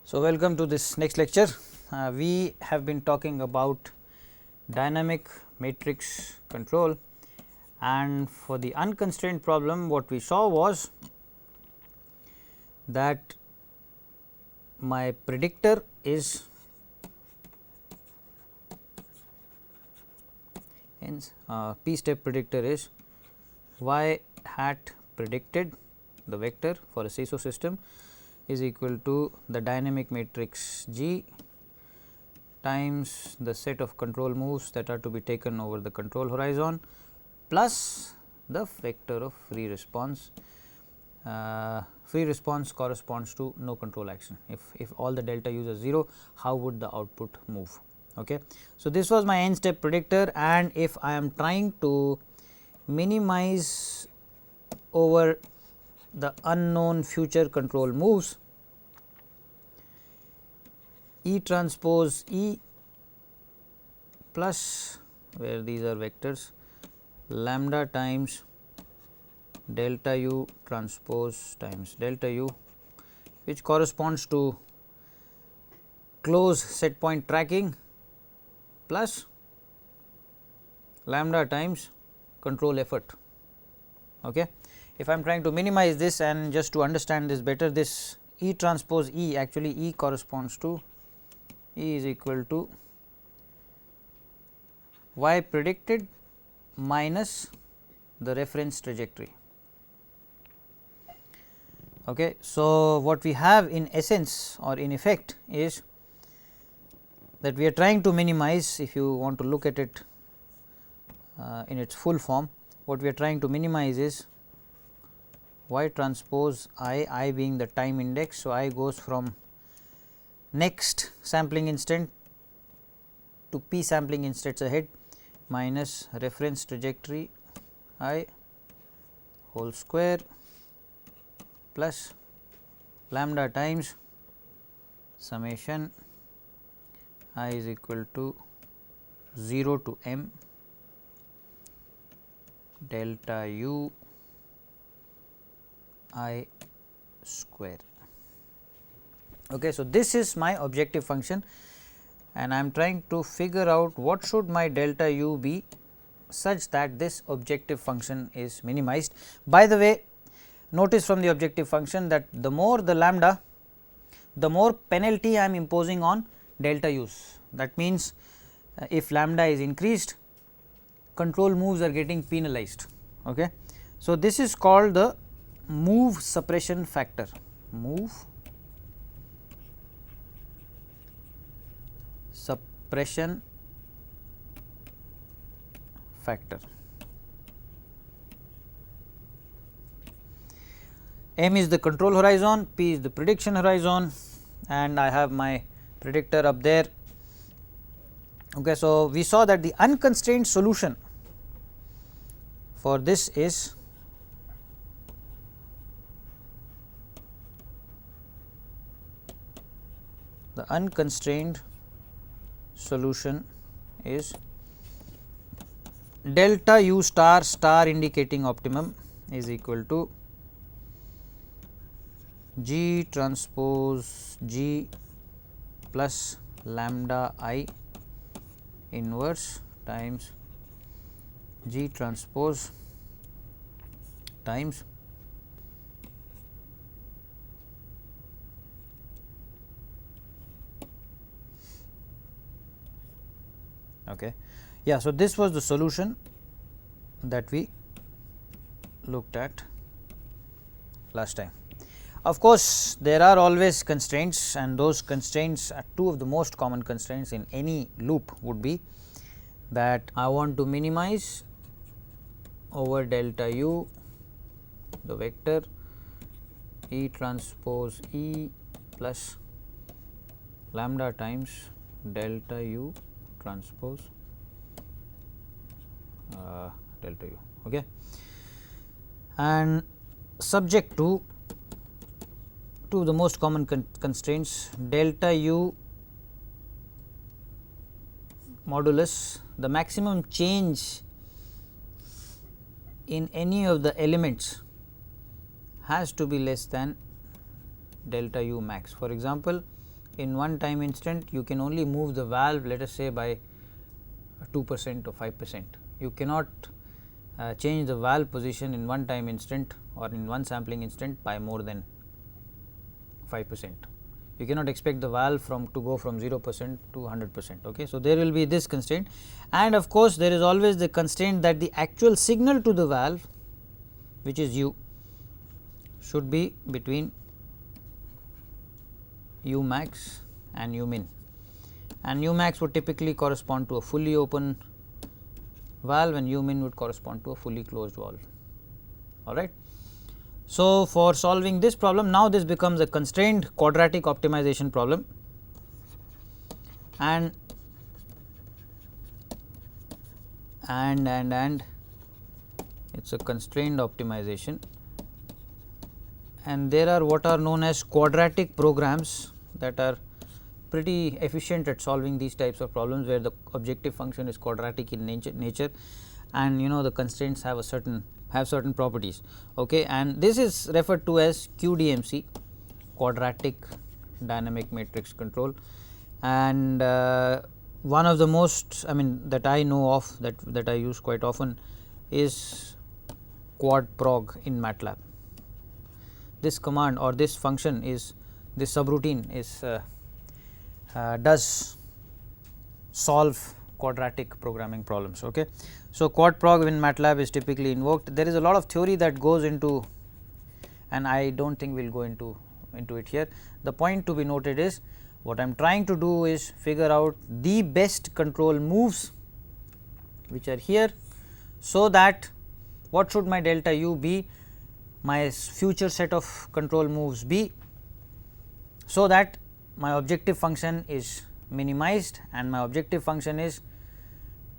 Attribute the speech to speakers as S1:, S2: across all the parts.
S1: So, welcome to this next lecture. We have been talking about dynamic matrix control, and for the unconstrained problem what we saw was that my predictor is p step predictor is y hat predicted, the vector for a seesaw system is equal to the dynamic matrix G times the set of control moves that are to be taken over the control horizon plus the vector of free response. Free response corresponds to no control action. If all the delta u's are 0, how would the output move? Okay. So, this was my n step predictor, and if I am trying to minimize over the unknown future control moves, E transpose E plus, where these are vectors, lambda times delta u transpose times delta u, which corresponds to close set point tracking plus lambda times control effort. Okay. If I am trying to minimize this, and just to understand this better, this E transpose E, actually E corresponds to, E is equal to y predicted minus the reference trajectory. Okay. So, what we have in essence or in effect is that we are trying to minimize, if you want to look at it in its full form, what we are trying to minimize is y transpose I being the time index. So, I goes from next sampling instant to p sampling instants ahead minus reference trajectory I whole square plus lambda times summation I is equal to 0 to m delta u I square. Okay. So, this is my objective function, and I am trying to figure out what should my delta u be such that this objective function is minimized. By the way, notice from the objective function that the more the lambda, the more penalty I am imposing on delta u's. That means, if lambda is increased, control moves are getting penalized. Okay. So, this is called the move suppression factor, move suppression factor. M is the control horizon, P is the prediction horizon, and I have my predictor up there. Okay. So, we saw that the unconstrained solution for this is the unconstrained solution is delta u star star indicating optimum is equal to G transpose G plus lambda I inverse times G transpose times okay. Yeah. So, this was the solution that we looked at last time. Of course, there are always constraints, and those constraints are two of the most common constraints in any loop would be that I want to minimize over delta u the vector E transpose E plus lambda times delta u transpose delta u. Okay. And subject to the most common constraints, delta u modulus, the maximum change in any of the elements has to be less than delta u max. For example, in one time instant you can only move the valve, let us say, by 2% or 5%. You cannot change the valve position in one time instant or in one sampling instant by more than 5%. You cannot expect the valve to go from 0% to 100%. Okay. So, there will be this constraint, and of course, there is always the constraint that the actual signal to the valve, which is u, should be between u max and u min, and u max would typically correspond to a fully open valve and u min would correspond to a fully closed valve. All right. So, for solving this problem, now this becomes a constrained quadratic optimization problem, and it is a constrained optimization, and there are what are known as quadratic programs that are pretty efficient at solving these types of problems, where the objective function is quadratic in nature, and the constraints have certain properties. Okay, and this is referred to as QDMC, quadratic dynamic matrix control, and one of the most that I know of, that I use quite often, is quad prog in MATLAB. This command or this function is, this subroutine is does solve quadratic programming problems. Okay. So, quad prog in MATLAB is typically invoked. There is a lot of theory that goes into, and I do not think we will go into it here. The point to be noted is, what I am trying to do is figure out the best control moves which are here, so that what should my delta u be, my future set of control moves be, so that my objective function is minimized, and my objective function is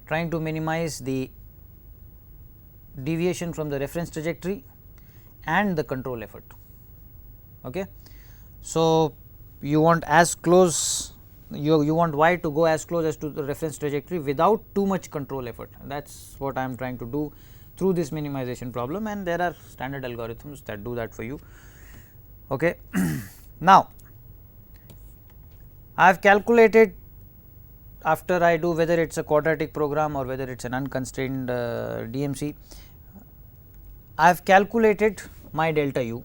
S1: trying to minimize the deviation from the reference trajectory and the control effort. Okay. So, you want as close, you want y to go as close as to the reference trajectory without too much control effort, and that is what I am trying to do through this minimization problem, and there are standard algorithms that do that for you. Okay. Now, I have calculated, after I do whether it is a quadratic program or whether it is an unconstrained DMC, I have calculated my delta u,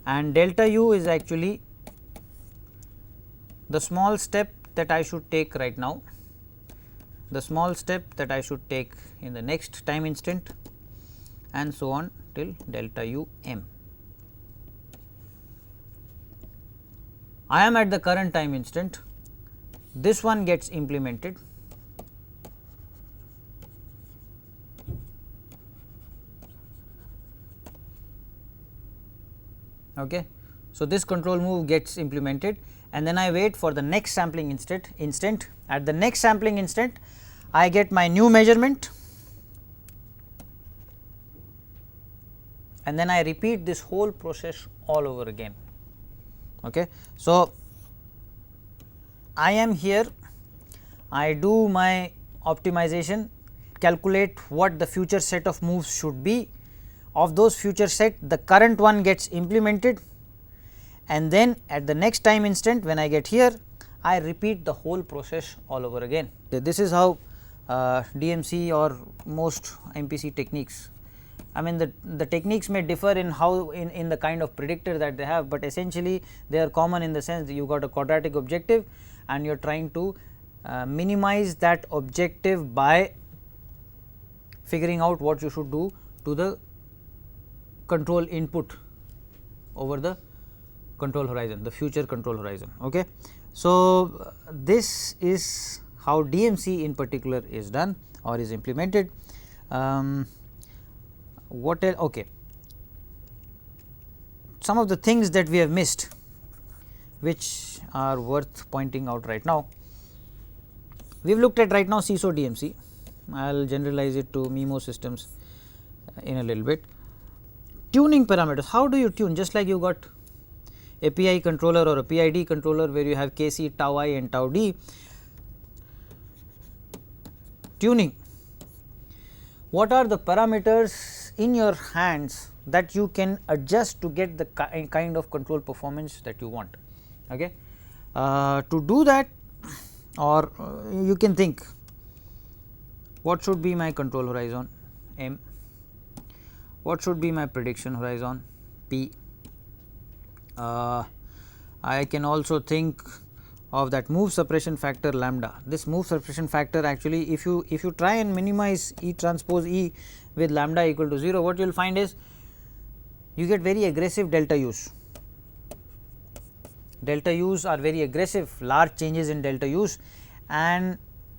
S1: and delta u is actually the small step that I should take right now, the small step that I should take in the next time instant, and so on till delta u m. I am at the current time instant, this one gets implemented, okay. So, this control move gets implemented, and then I wait for the next sampling instant. At the next sampling instant, I get my new measurement, and then I repeat this whole process all over again. Okay. So, I am here, I do my optimization, calculate what the future set of moves should be. Of those future set, the current one gets implemented, and then at the next time instant when I get here, I repeat the whole process all over again. This is how DMC or most MPC techniques, the techniques may differ in how in the kind of predictor that they have, but essentially they are common in the sense that you got a quadratic objective and you are trying to minimize that objective by figuring out what you should do to the control input over the control horizon, the future control horizon. Okay. So, this is how DMC in particular is done or is implemented. What else? Okay. Some of the things that we have missed, which are worth pointing out right now. We have looked at right now CISO DMC. I will generalize it to MIMO systems in a little bit. Tuning parameters, how do you tune? Just like you got a PI controller or a PID controller where you have Kc, tau I and tau D. Tuning, what are the parameters in your hands that you can adjust to get the kind of control performance that you want? Okay. To do that, or you can think what should be my control horizon M, what should be my prediction horizon P. I can also think of that move suppression factor lambda. This move suppression factor, actually if you try and minimize E transpose E with lambda equal to 0, what you will find is you get very aggressive delta U's. Delta U's are very aggressive, large changes in delta U's, and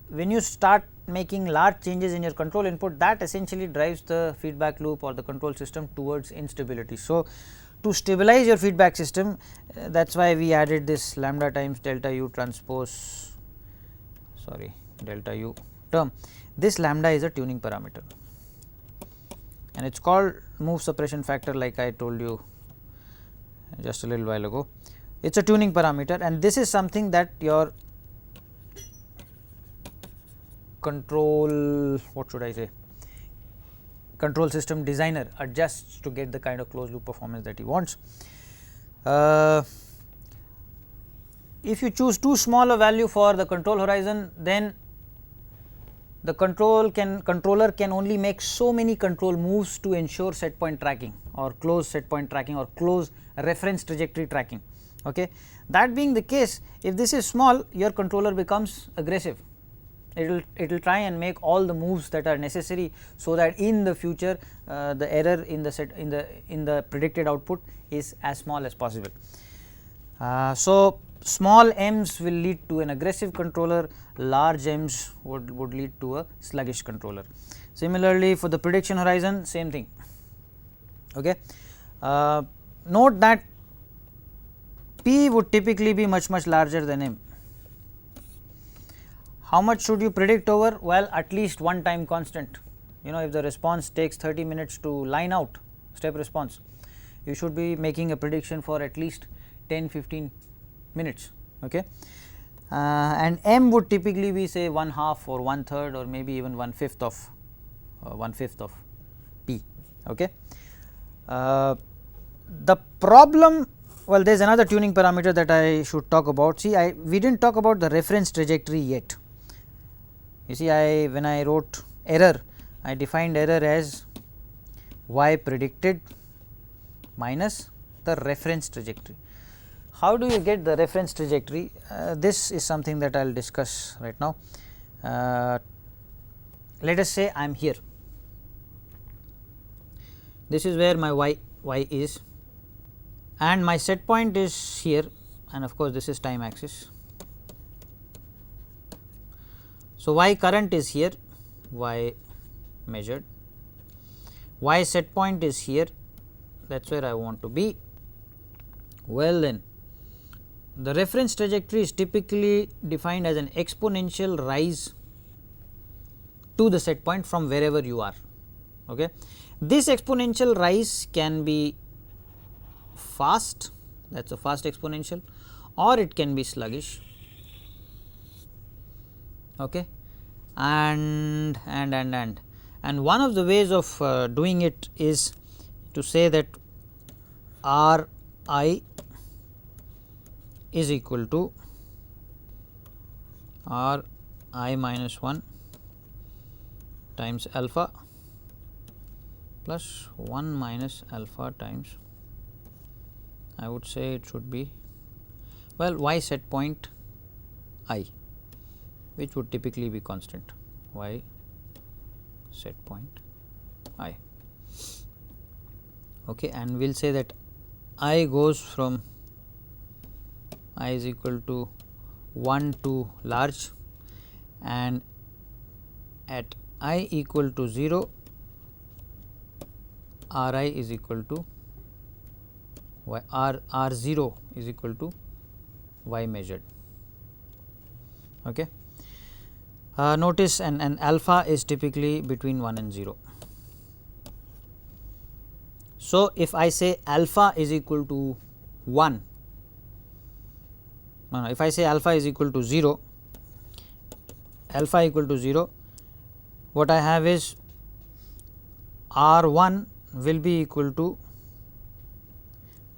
S1: when you start making large changes in your control input, that essentially drives the feedback loop or the control system towards instability. So, to stabilize your feedback system, that is why we added this lambda times delta U transpose, delta U term. This lambda is a tuning parameter and it is called move suppression factor, like I told you just a little while ago. It is a tuning parameter, and this is something that your control, what should I say, control system designer adjusts to get the kind of closed loop performance that he wants. If you choose too small a value for the control horizon, then the controller can only make so many control moves to ensure set point tracking or close set point tracking or close reference trajectory tracking. Okay. That being the case, if this is small, your controller becomes aggressive. It will try and make all the moves that are necessary, so that in the future the error in the predicted output is as small as possible. So, small m's will lead to an aggressive controller, large m's would lead to a sluggish controller. Similarly, for the prediction horizon, same thing. Okay. Note that P would typically be much larger than M. How much should you predict over? Well, at least one time constant. If the response takes 30 minutes to line out, step response, you should be making a prediction for at least 10-15 minutes. Okay. And M would typically be, say, 1/2 or 1/3 or maybe even 1/5 of P. Okay. The problem, well, there is another tuning parameter that I should talk about. See, we did not talk about the reference trajectory yet. You see, when I wrote error, I defined error as y predicted minus the reference trajectory. How do you get the reference trajectory? This is something that I will discuss right now. Let us say I am here. This is where my y is, and my set point is here, and of course, this is time axis. So, y current is here, y measured, y set point is here, that is where I want to be. Well, then the reference trajectory is typically defined as an exponential rise to the set point from wherever you are. Okay. This exponential rise can be fast, that is a fast exponential, or it can be sluggish. Okay. And one of the ways of doing it is to say that R I is equal to R I minus 1 times alpha plus 1 minus alpha times, I would say it should be, well, y set point I, which would typically be constant, y set point I. Okay, and we will say that I goes from I is equal to 1 to large, and at I equal to 0, R I is equal to y, R 0 is equal to y measured. Okay. Notice and alpha is typically between 1 and 0. So, if I say alpha is equal to 1, if I say alpha is equal to 0, alpha equal to 0, what I have is R 1 will be equal to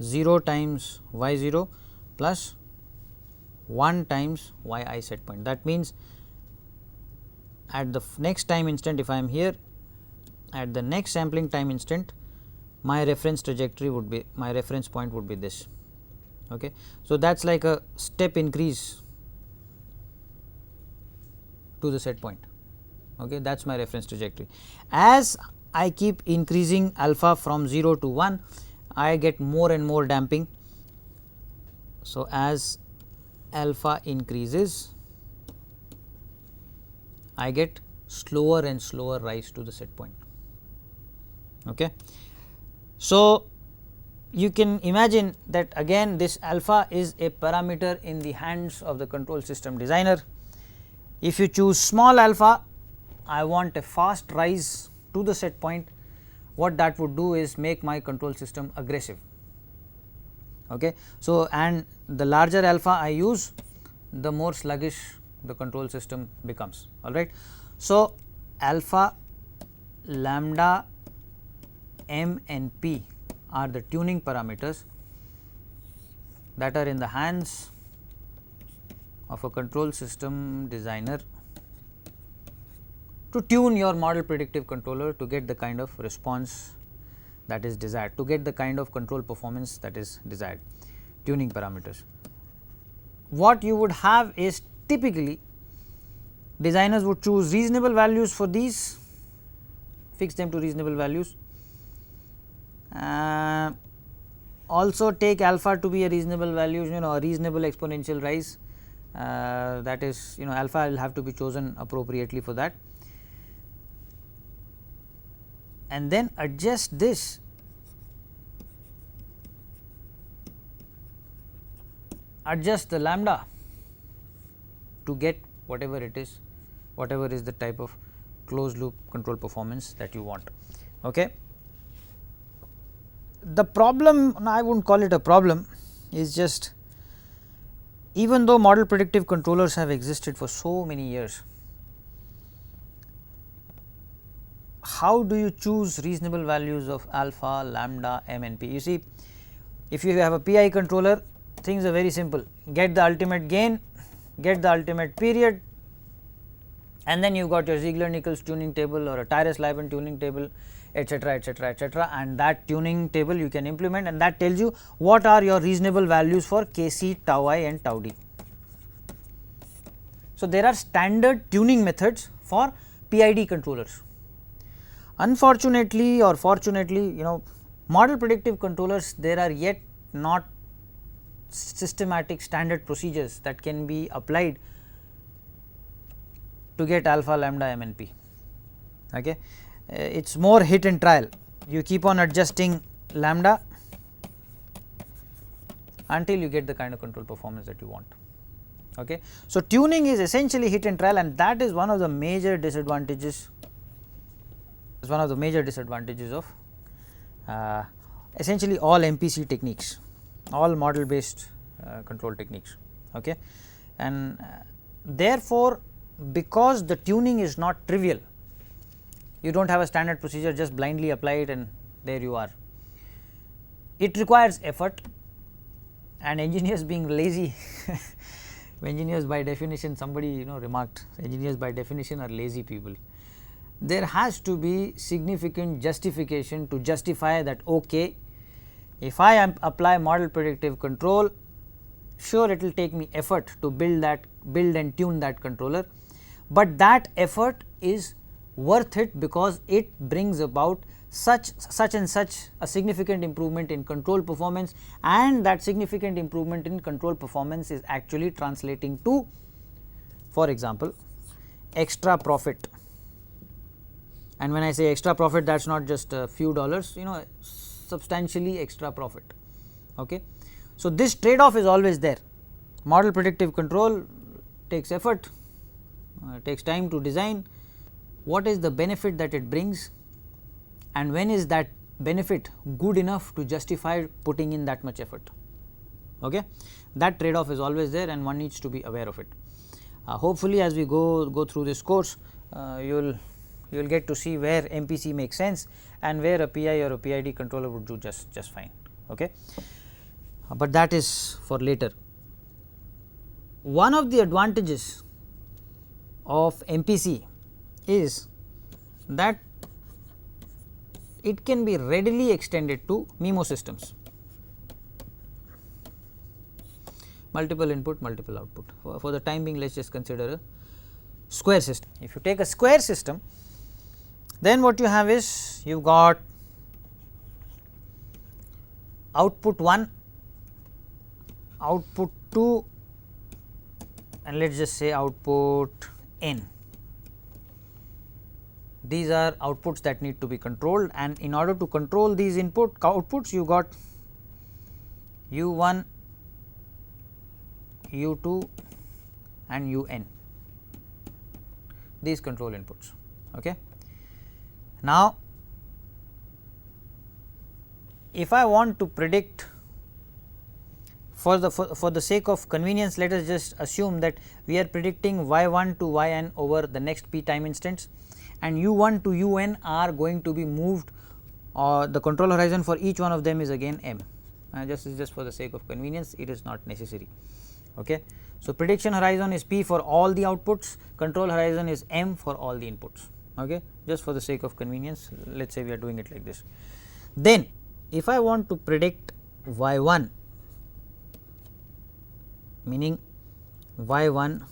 S1: 0 times y 0 plus 1 times y I set point. That means, at the next time instant, if I am here, at the next sampling time instant, my reference trajectory would be, my reference point would be this. Okay. So, that is like a step increase to the set point. Okay. That is my reference trajectory. As I keep increasing alpha from 0 to 1, I get more and more damping. So, as alpha increases, I get slower and slower rise to the set point. Okay. So, you can imagine that again this alpha is a parameter in the hands of the control system designer. If you choose small alpha, I want a fast rise to the set point. What that would do is make my control system aggressive. Okay. So, and the larger alpha I use, the more sluggish the control system becomes. All right. So, alpha, lambda, m and p are the tuning parameters that are in the hands of a control system designer to tune your model predictive controller to get the kind of response that is desired, to get the kind of control performance that is desired. Tuning parameters. What you would have is, typically designers would choose reasonable values for these, fix them to reasonable values. Also take alpha to be a reasonable value, a reasonable exponential rise, that is, alpha will have to be chosen appropriately for that, and then adjust this adjust the lambda to get whatever it is, whatever is the type of closed loop control performance that you want. Okay. The problem, I would not call it a problem, is just, even though model predictive controllers have existed for so many years, how do you choose reasonable values of alpha, lambda, m and p? You see, if you have a PI controller, things are very simple: get the ultimate gain, get the ultimate period, and then you got your Ziegler-Nichols tuning table or a Tyrrell-Leiben tuning table, etc., etc., etc., and that tuning table you can implement, and that tells you what are your reasonable values for Kc, tau I and tau d. So, there are standard tuning methods for PID controllers. Unfortunately or fortunately, model predictive controllers, there are yet not systematic standard procedures that can be applied to get alpha, lambda, m and p. Okay. It is more hit and trial. You keep on adjusting lambda until you get the kind of control performance that you want. Okay. So, tuning is essentially hit and trial, and that is one of the major disadvantages, of essentially all MPC techniques, all model based control techniques. Okay. And therefore, because the tuning is not trivial, you do not have a standard procedure, just blindly apply it and there you are. It requires effort, and engineers being lazy engineers by definition, somebody remarked, engineers by definition are lazy people. There has to be significant justification to justify that, okay, if I apply model predictive control, sure, it will take me effort to build and tune that controller, but that effort is worth it because it brings about such and such a significant improvement in control performance, and that significant improvement in control performance is actually translating to, for example, extra profit. And when I say extra profit, that is not just a few dollars, substantially extra profit. Okay. So, this trade off is always there. Model predictive control takes effort, takes time to design. What is the benefit that it brings, and when is that benefit good enough to justify putting in that much effort? Okay. That trade off is always there, and one needs to be aware of it. Hopefully, as we go through this course, you will get to see where MPC makes sense and where a PI or a PID controller would do just fine. Okay. But that is for later. one of the advantages of MPC is that it can be readily extended to MIMO systems, multiple input, multiple output. For the time being, let us just consider a square system. If you take a square system, then what you have is you have got output 1, output 2, and let us just say output n. These are outputs that need to be controlled, and in order to control these outputs, you got u1, u2 and un, these control inputs. Okay. Now, if I want to predict, for the sake of convenience, let us just assume that we are predicting y1 to yn over the next p time instants, and u1 to un are going to be moved, or the control horizon for each one of them is again m. Just for the sake of convenience, it is not necessary. Okay. So, prediction horizon is p for all the outputs, control horizon is m for all the inputs. Okay. Just for the sake of convenience, let us say we are doing it like this. Then, if I want to predict y1, meaning y1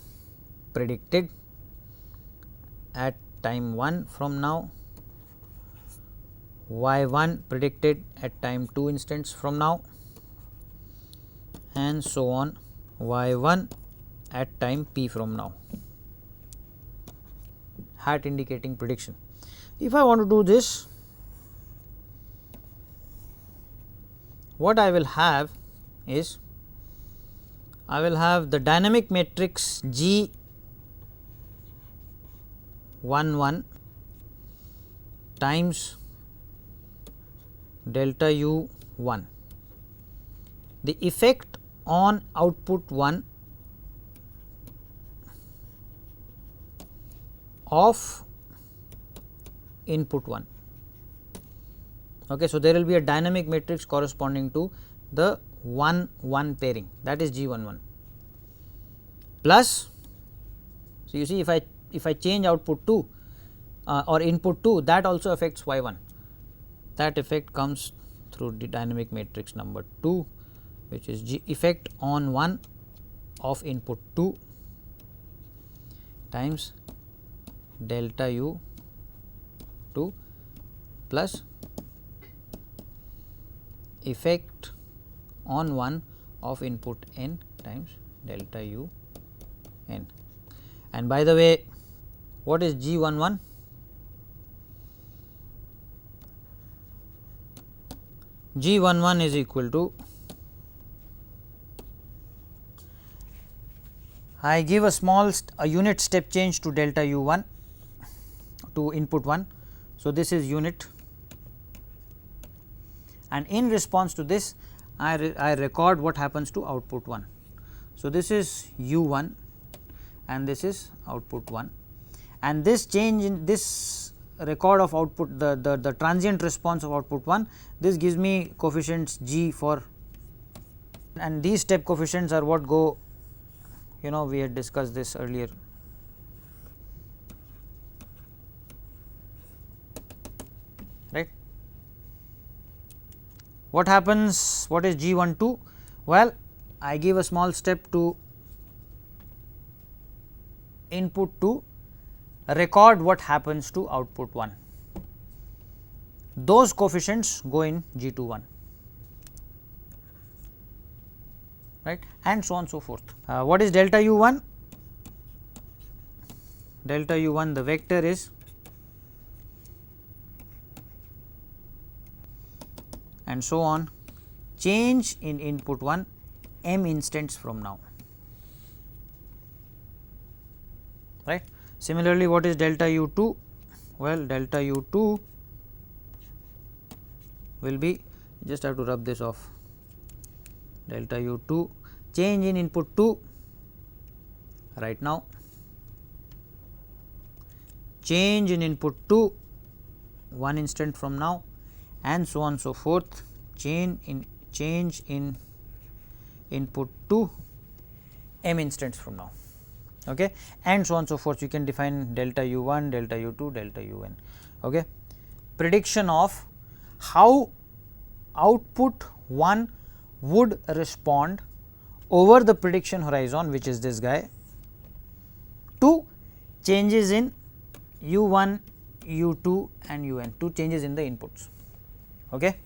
S1: predicted at time 1 from now, y1 predicted at time 2 instants from now, and so on, y1 at time p from now, hat indicating prediction. If I want to do this, what I will have is, I will have the dynamic matrix G 11 times delta u 1. The effect on output 1 of input 1. Okay, so, there will be a dynamic matrix corresponding to the 1 1 pairing, that is G 11 plus. So, you see if I change output 2 or input 2, that also affects y 1, that effect comes through the dynamic matrix number 2, which is G effect on 1 of input 2 times delta u 2 plus effect on 1 of input n times delta u n. And by the way, what is G 11? G 11 is equal to, I give a small unit step change to delta u 1 to input 1. So, this is unit, and in response to this I record what happens to output 1. So, this is u 1 and this is output 1, and this change in this record of output, the transient response of output 1, this gives me coefficients G for, and these step coefficients are what go, we had discussed this earlier. Right. What happens, what is G 12? Well, I give a small step to input 2, record what happens to output 1. Those coefficients go in G 21, right, and so on so forth. What is delta u 1? Delta u 1, the vector is, and so on, change in input 1 m instants from now, right. Similarly, what is delta u 2? Well, delta u 2 will be, just have to rub this off, delta u 2 change in input 2 right now, change in input 2 1 instant from now, and so on so forth, change in input 2 m instants from now, okay, and so on and so forth. You can define delta u1, delta u2, delta un. Okay. Prediction of how output 1 would respond over the prediction horizon, which is this guy, to changes in u1, u2 and un, to changes in the inputs. Okay.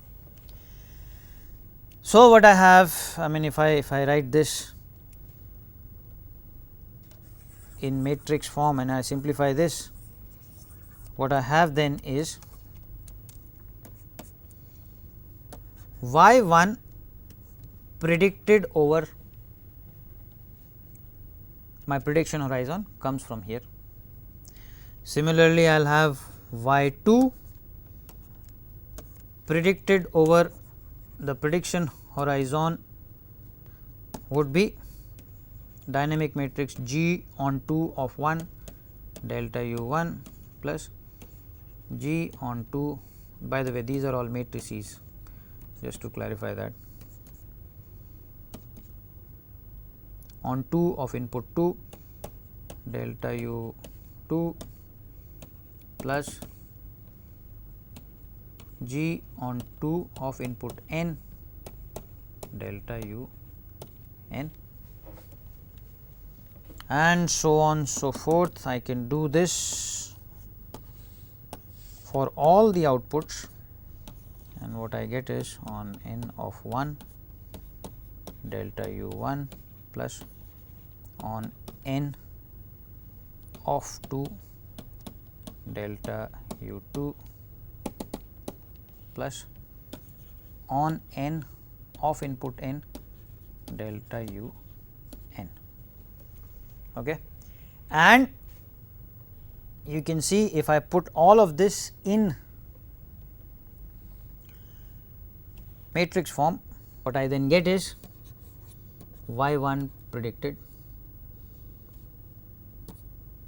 S1: So, what I have, I mean, if I write this in matrix form and I simplify this, what I have then is y1 predicted over my prediction horizon comes from here. Similarly, I will have y2 predicted over the prediction horizon would be dynamic matrix G on 2 of 1 delta u1 plus G on 2. By the way, these are all matrices, just to clarify that, on 2 of input 2 delta u2 plus G on 2 of input n delta u n, and so on so forth. I can do this for all the outputs, and what I get is on n of 1 delta u1 plus on n of 2 delta u2 plus on n of input n delta u n. Okay. And you can see, if I put all of this in matrix form, what I then get is y1 predicted,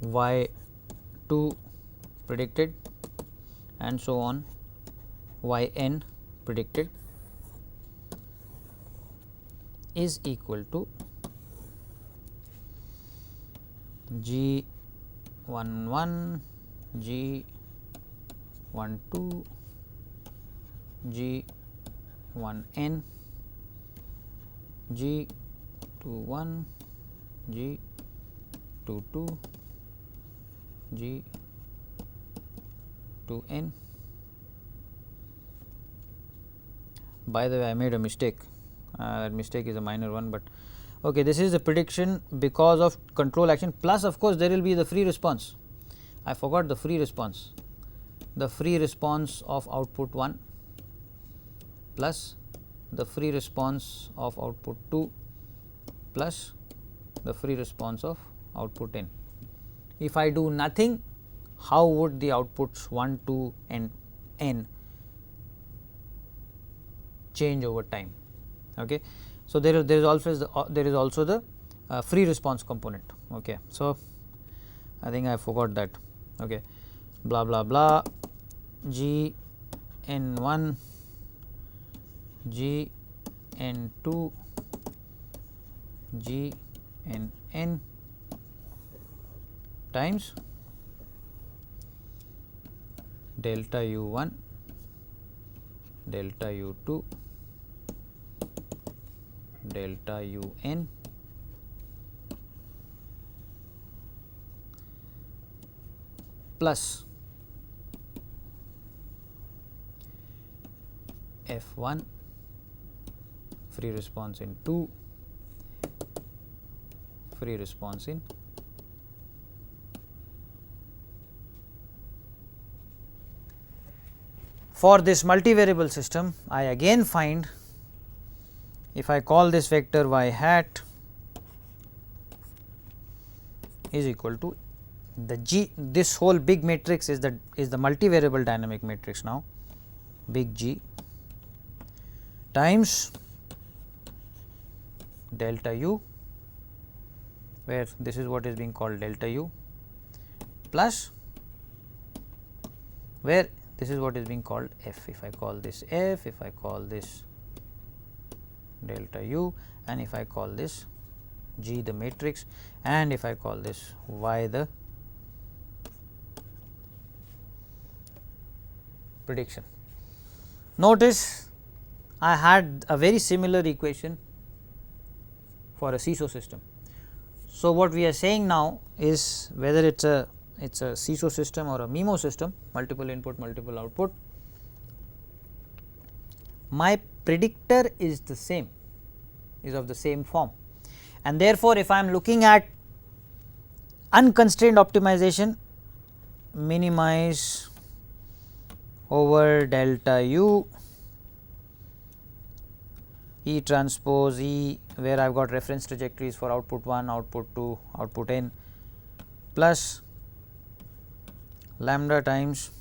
S1: y2 predicted, and so on, yn predicted is equal to G11, G12, G1n, G21, G22, G2n. By the way, I made a mistake. That mistake is a minor one, but okay, this is the prediction because of control action, plus of course there will be the free response. I forgot the free response. The free response of output 1 plus the free response of output 2 plus the free response of output n. If I do nothing, how would the outputs 1, 2 and n change over time? Okay. So, there is also the free response component. Okay. So, I think I forgot that. Okay. Blah blah blah G n1, G n2, G n times delta u1, delta u2, delta un plus f1 free response in 2, free response in for this multivariable system. I again find, if I call this vector y hat is equal to the G, this whole big matrix is the multivariable dynamic matrix now, big G times delta u, where this is what is being called delta u, plus where this is what is being called f. If I call this f, if I call this delta u, and if I call this G the matrix, and if I call this Y the prediction. Notice I had a very similar equation for a CISO system. So, what we are saying now is whether it is a CISO system or a MIMO system, multiple input multiple output, my predictor is the same, is of the same form, and therefore, if I am looking at unconstrained optimization, minimize over delta u E transpose E, where I have got reference trajectories for output 1, output 2, output n, plus lambda times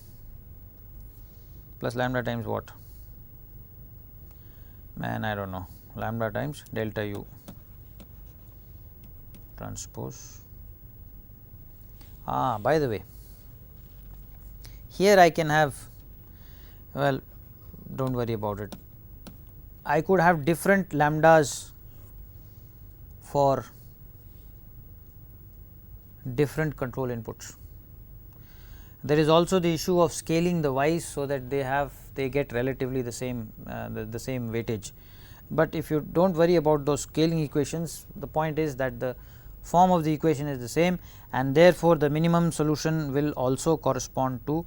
S1: what? Man, I do not know, lambda times delta u transpose. By the way, here I can have, well, do not worry about it, I could have different lambdas for different control inputs. There is also the issue of scaling the y's so that they get relatively the same the same weightage, but if you do not worry about those scaling equations, the point is that the form of the equation is the same, and therefore, the minimum solution will also correspond to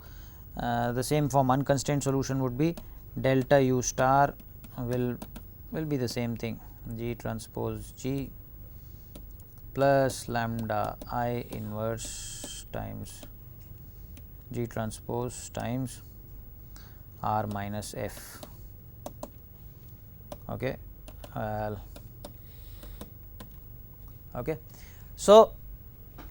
S1: the same form. Unconstrained solution would be delta u star will be the same thing, G transpose G plus lambda I inverse times G transpose times R minus F. Okay. Okay. So,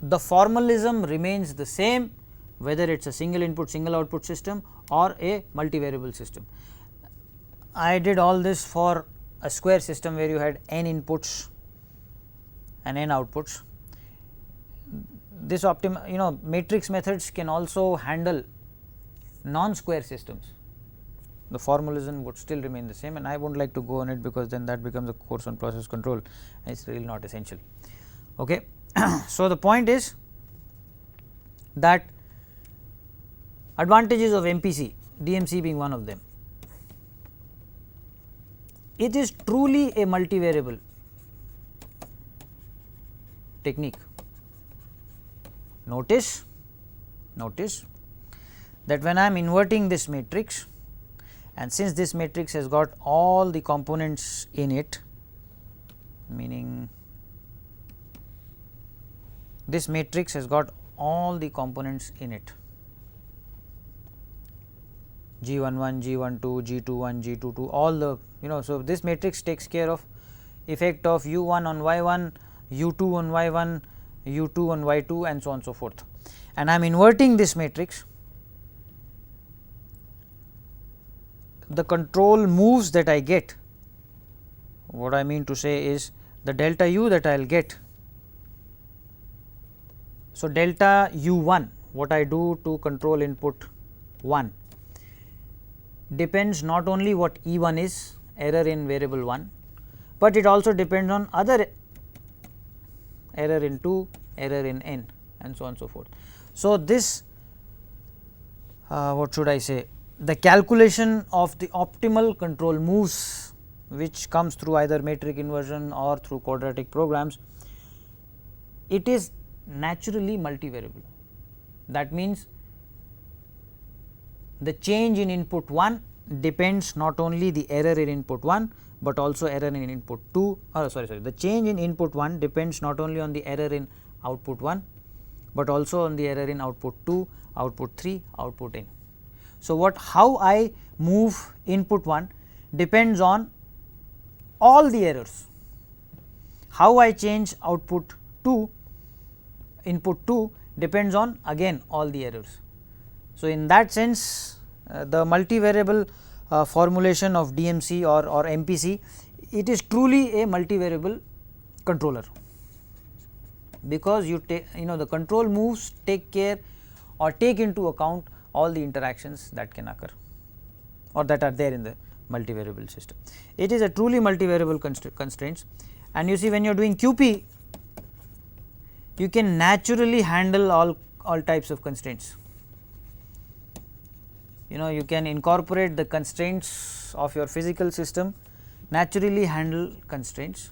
S1: the formalism remains the same whether it is a single input single output system or a multivariable system. I did all this for a square system where you had n inputs and n outputs. This matrix methods can also handle non-square systems. The formalism would still remain the same, and I would not like to go on it because then that becomes a course on process control, and it is really not essential. Okay. So, the point is that advantages of MPC, DMC being one of them. It is truly a multivariable technique. Notice that when I am inverting this matrix, and since this matrix has got all the components in it, meaning this matrix has got all the components in it, G11, G12, G21, G22, all the so this matrix takes care of effect of U1 on Y1, U2 on Y1, U2 on Y2, and so on and so forth. And I am inverting this matrix. The control moves that I get, what I mean to say is the delta u that I will get. So, delta u1, what I do to control input 1, depends not only what E1 is, error in variable 1, but it also depends on other error in 2, error in n, and so on and so forth. So, this what should I say, the calculation of the optimal control moves, which comes through either matrix inversion or through quadratic programs, it is naturally multivariable. That means, the change in input 1 depends not only the error in input 1, but also error in input 2, the change in input 1 depends not only on the error in output 1, but also on the error in output 2, output 3, output n. So, how I move input 1 depends on all the errors. How I change output 2, input 2 depends on again all the errors. So, in that sense, the multivariable formulation of DMC or MPC, it is truly a multivariable controller, because you take the control moves take care or take into account all the interactions that can occur or that are there in the multivariable system. It is a truly multivariable constraints, and you see when you are doing QP, you can naturally handle all types of constraints. You can incorporate the constraints of your physical system, naturally handle constraints.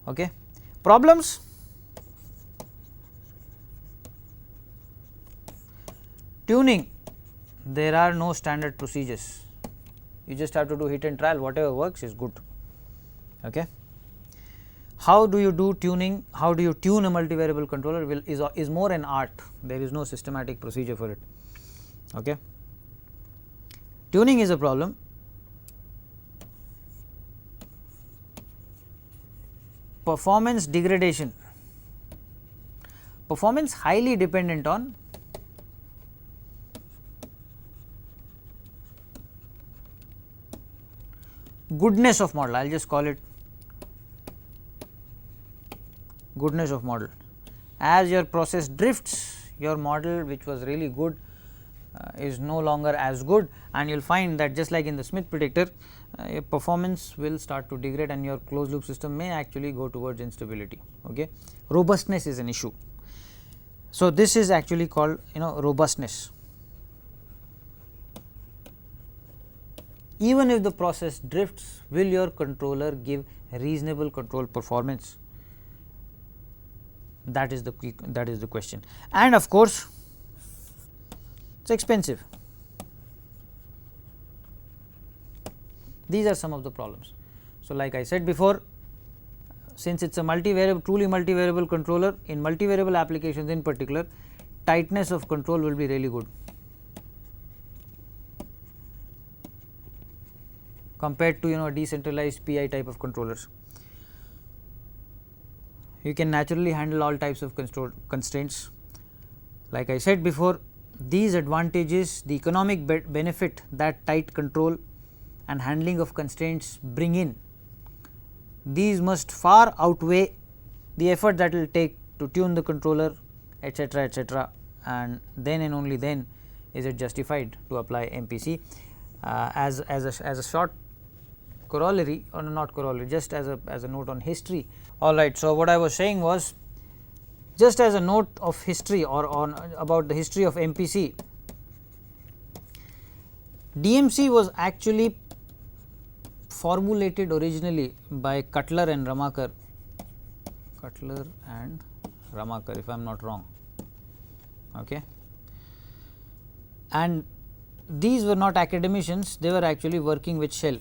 S1: Okay. Problems? Tuning, there are no standard procedures. You just have to do hit and trial, whatever works is good. Okay. How do you do tuning? How do you tune a multivariable controller is more an art. There is no systematic procedure for it. Okay. Tuning is a problem. Performance degradation. Performance highly dependent on goodness of model. I will just call it goodness of model. As your process drifts, your model which was really good is no longer as good, and you will find that just like in the Smith predictor, your performance will start to degrade and your closed loop system may actually go towards instability. Okay. Robustness is an issue. So, this is actually called robustness. Even if the process drifts, will your controller give reasonable control performance? That is the question. And of course, it is expensive. These are some of the problems. So, like I said before, since it is a truly multivariable controller, in multivariable applications in particular, tightness of control will be really good compared to decentralized PI type of controllers. You can naturally handle all types of constraints. Like I said before, these advantages, the economic benefit that tight control and handling of constraints bring in, these must far outweigh the effort that will take to tune the controller, etc., and then and only then is it justified to apply MPC. As a short corollary, or not corollary, just as a note on history. All right. So, what I was saying was, just as a note of history or on about the history of MPC, DMC was actually formulated originally by Cutler and Ramakar, if I am not wrong. Okay. And these were not academicians, they were actually working with Shell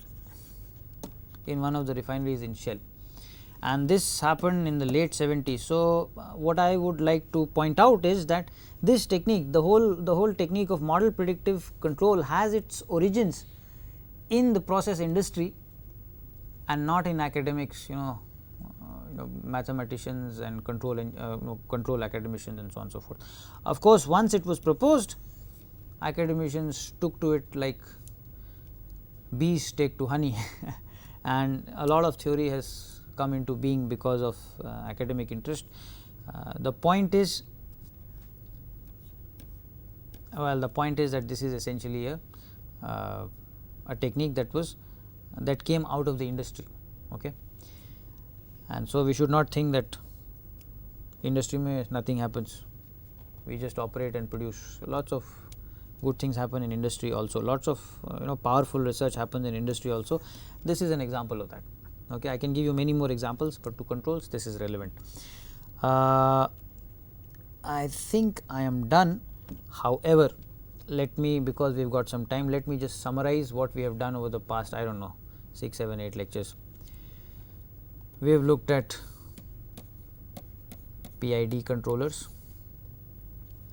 S1: in one of the refineries in Shell, and this happened in the late 70s. So, what I would like to point out is that this technique, the whole technique of model predictive control has its origins in the process industry and not in academics, mathematicians and control academicians and so on and so forth. Of course, once it was proposed, academicians took to it like bees take to honey and a lot of theory has come into being because of academic interest. The point is that this is essentially a technique that came out of the industry. Okay. And so, we should not think that industry nothing happens, we just operate and produce. Lots of good things happen in industry also, lots of powerful research happens in industry also. This is an example of that. Okay. I can give you many more examples, but to controls this is relevant. I think I am done. However, because we have got some time, let me just summarize what we have done over the past 6, 7, 8 lectures. We have looked at PID controllers,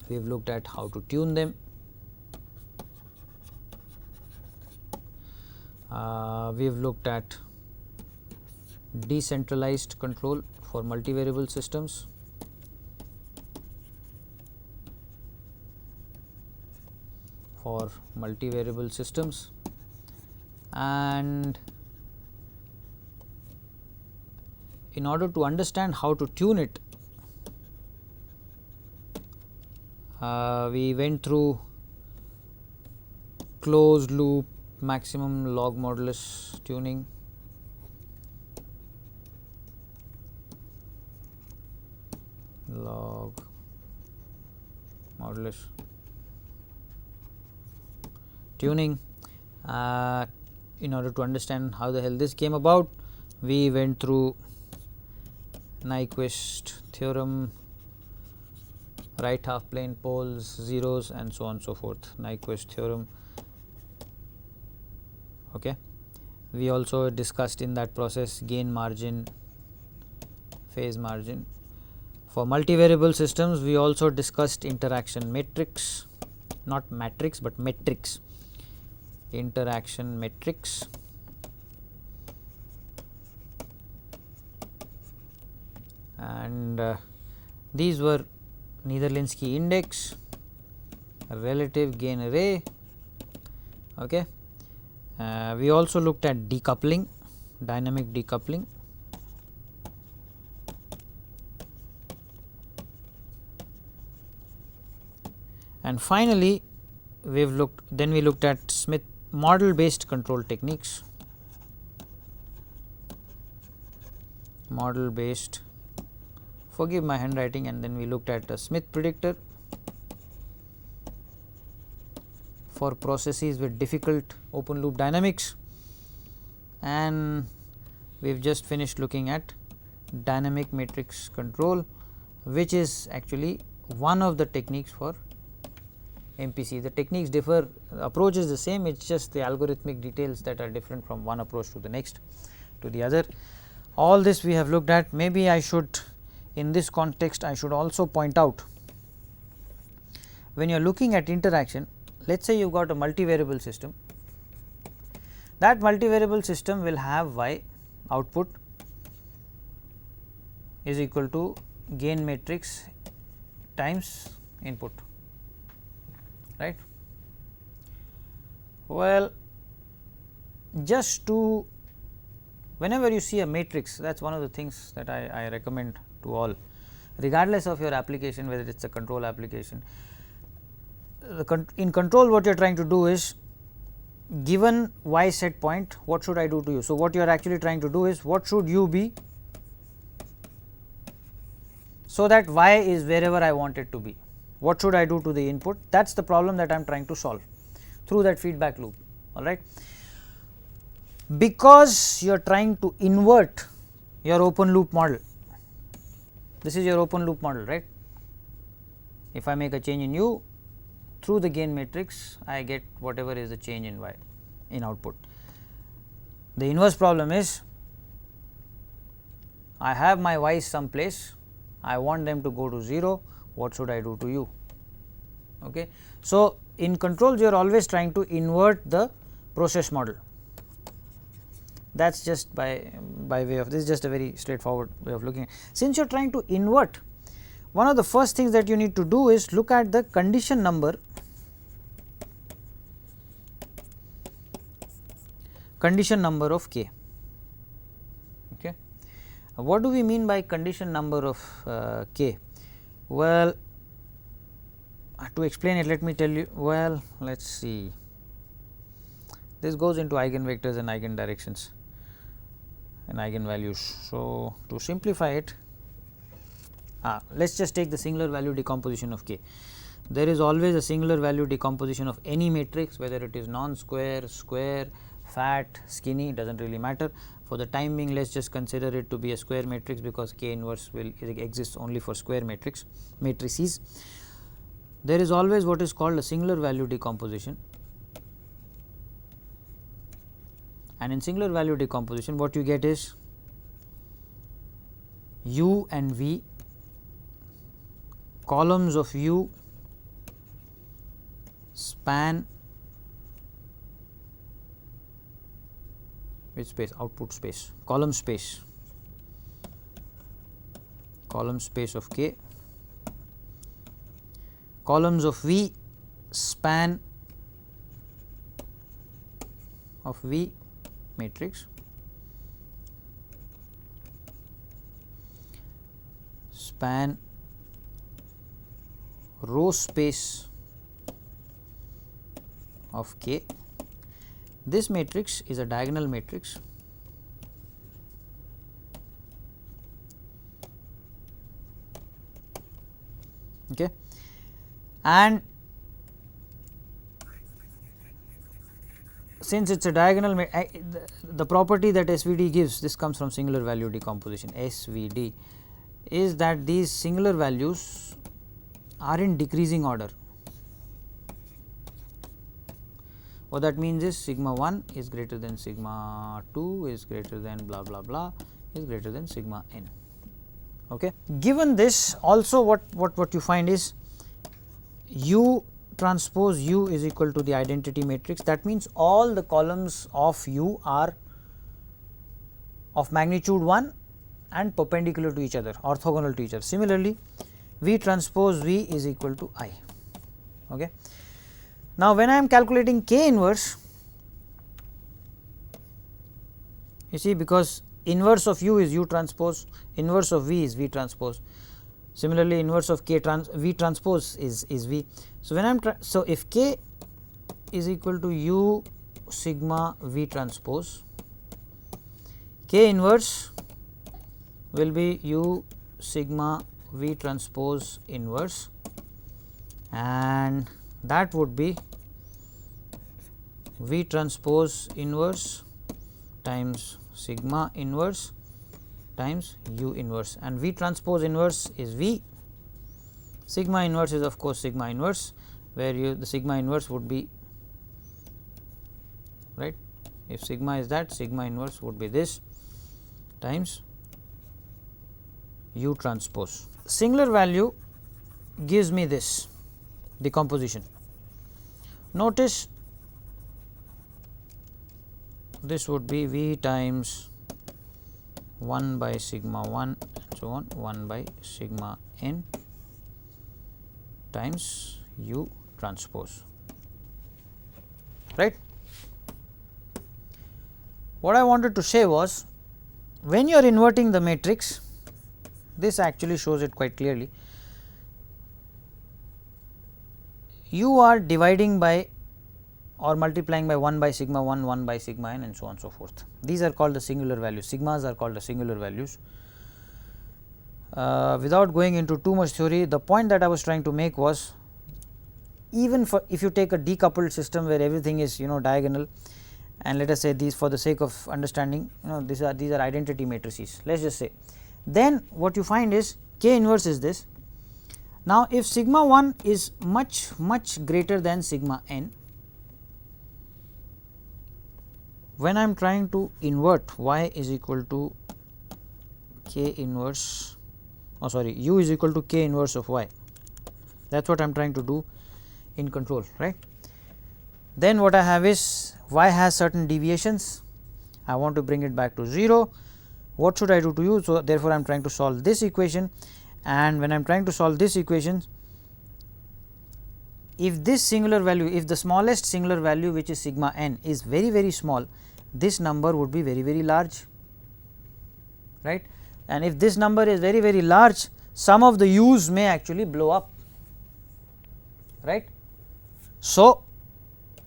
S1: we have looked at how to tune them, we have looked at decentralized control for multivariable systems, and in order to understand how to tune it, we went through closed loop maximum log modulus tuning, log modulus tuning. In order to understand how the hell this came about, we went through Nyquist theorem, right half plane poles, zeros, and so on and so forth. Nyquist theorem. Okay. We also discussed in that process gain margin, phase margin. For multivariable systems, we also discussed interaction matrix, not matrix but matrix, interaction matrix. And these were Netherlinsky index, relative gain array. Okay. We also looked at decoupling, dynamic decoupling. And finally, we looked at Smith model based control techniques, model based, forgive my handwriting, and then we looked at a Smith predictor for processes with difficult open loop dynamics, and we have just finished looking at dynamic matrix control, which is actually one of the techniques for MPC. The techniques differ, the approach is the same, it is just the algorithmic details that are different from one approach to the next to the other. All this we have looked at. Maybe I should, in this context, I should also point out, when you are looking at interaction, let us say you have got a multivariable system. That multivariable system will have y output is equal to gain matrix times input, right. Well, just to, whenever you see a matrix, that is one of the things that I recommend to all, regardless of your application, whether it is a control application. In control, what you are trying to do is, given y set point, what should I do to you? So, what you are actually trying to do is, what should you be so that y is wherever I want it to be? What should I do to the input? That is the problem that I am trying to solve through that feedback loop, all right. Because you are trying to invert your open loop model, this is your open loop model, right. If I make a change in u, through the gain matrix, I get whatever is the change in y in output. The inverse problem is, I have my y's someplace, I want them to go to 0, what should I do to u? Okay. So, in controls you are always trying to invert the process model. That is just by way of, this is just a very straightforward way of looking at. Since you are trying to invert, one of the first things that you need to do is look at the condition number of k. Okay. What do we mean by condition number of k? Well, to explain it, let me tell you, well, let us see, this goes into eigenvectors and eigendirections and eigenvalues. So, to simplify it, let us just take the singular value decomposition of k. There is always a singular value decomposition of any matrix, whether it is non-square, square, fat, skinny, does not really matter. For the time being, let us just consider it to be a square matrix, because k inverse will exist only for square matrices. There is always what is called a singular value decomposition, and in singular value decomposition, what you get is u and v, columns of u span which space, output space, column space of k, columns of v span of v matrix, span row space of k. This matrix is a diagonal matrix, Okay. And since it is a diagonal, the property that SVD gives, this comes from singular value decomposition, SVD, is that these singular values are in decreasing order. What that means is sigma 1 is greater than sigma 2 is greater than blah blah blah is greater than sigma n. Okay. Given this, also what you find is U transpose U is equal to the identity matrix. That means all the columns of U are of magnitude 1 and perpendicular to each other, orthogonal to each other. Similarly, V transpose V is equal to I. Okay. Now, when I am calculating K inverse, you see, because inverse of U is U transpose, inverse of V is V transpose. Similarly, inverse of V transpose is V. So, when I am so if K is equal to U sigma V transpose, K inverse will be U sigma V transpose inverse, and that would be V transpose inverse times sigma inverse times U inverse, and V transpose inverse is V, sigma inverse is of course sigma inverse, where the sigma inverse would be, right, if sigma is that, sigma inverse would be this times U transpose. Singular value gives me this decomposition. Notice this would be V times 1 by sigma 1 and so on, 1 by sigma n times U transpose, right. What I wanted to say was, when you are inverting the matrix, this actually shows it quite clearly. You are dividing by or multiplying by 1 by sigma 1, 1 by sigma n and so on and so forth. These are called the singular values, sigmas are called the singular values. Without going into too much theory, the point that I was trying to make was, even for if you take a decoupled system where everything is diagonal, and let us say these, for the sake of understanding, these are identity matrices, let us just say, then what you find is K inverse is this. Now, if sigma 1 is much greater than sigma n, when I am trying to invert y is equal to K inverse, U is equal to K inverse of y, that is what I am trying to do in control, right. Then what I have is y has certain deviations, I want to bring it back to 0. What should I do to u? So, therefore, I am trying to solve this equation, and when I am trying to solve this equation, if this singular value, if the smallest singular value, which is sigma n, is very small, this number would be very large, right, and if this number is very large, some of the u's may actually blow up, right. So,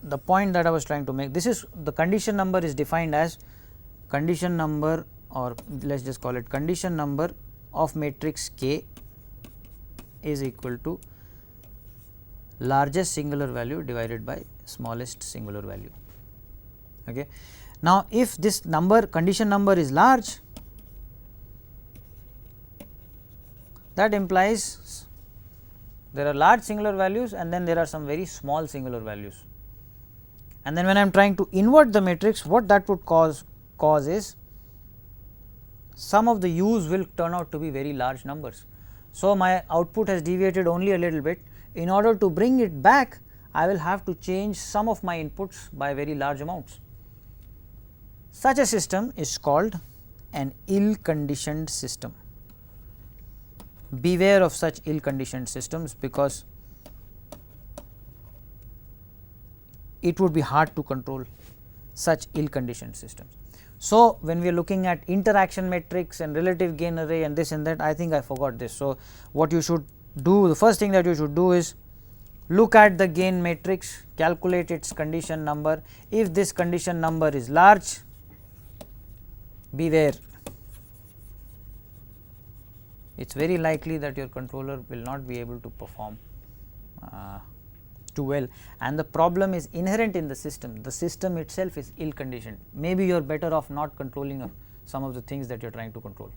S1: the point that I was trying to make, this is the condition number is defined as condition number, or let us just call it condition number of matrix K is equal to largest singular value divided by smallest singular value. Okay. Now, if this number, condition number, is large, that implies there are large singular values and then there are some very small singular values, and then when I am trying to invert the matrix, what that would cause is some of the u's will turn out to be very large numbers. So, my output has deviated only a little bit. In order to bring it back, I will have to change some of my inputs by very large amounts. Such a system is called an ill-conditioned system. Beware of such ill-conditioned systems, because it would be hard to control such ill-conditioned systems. So, when we are looking at interaction matrix and relative gain array and this and that, I think I forgot this. So, what you should do, the first thing that you should do is look at the gain matrix, calculate its condition number. If this condition number is large, beware. it is very likely that your controller will not be able to perform too well, and the problem is inherent in the system itself is ill conditioned. Maybe you are better off not controlling some of the things that you are trying to control.